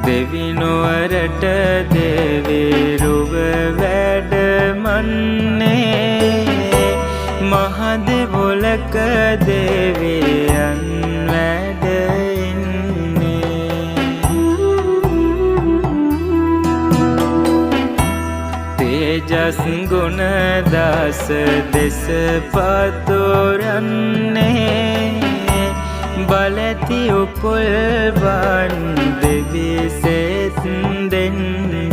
දෙවිනුවරට දෙවිරුව වැඩමන්නේ මහදෙවොලක දෙවියන් වැඩ ඉන්නේ තේජස් ගුණ දස දෙස පතුරන්නේ බලති උපුල්වන් දෙවිසෙත් දෙන්නේ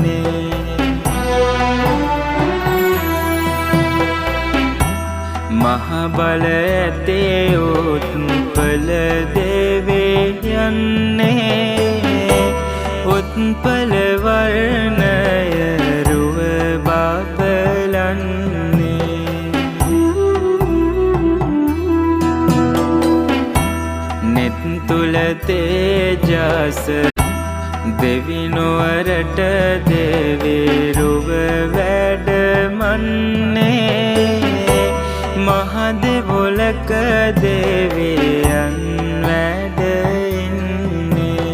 මහ බල ඇතේ උත්පල දෙවියන්නේ උත්පල වර්ණය රුව බබලන්නේ නෙත් තුල තේජස දෙවිනුවරට දෙවිරුව වැඩමන්නේ මහදෙවොලක දෙවියන් වැඩ ඉන්නේ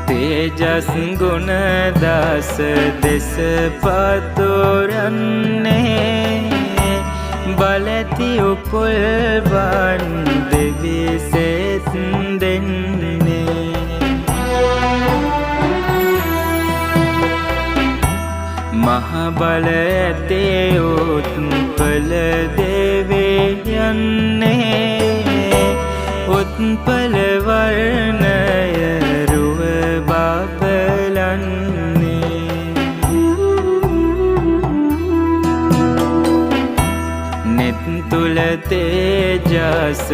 තේජස් ගුණ දස දෙස පතුරන්නේ බලති උපුල්වන් දෙවිසෙත් දෙන්නේ මහ බල ඇතේ උත්පල දෙවියන්නේ උත්පල වර්ණය රුව බබලන්නේ නෙත් තුල තේජස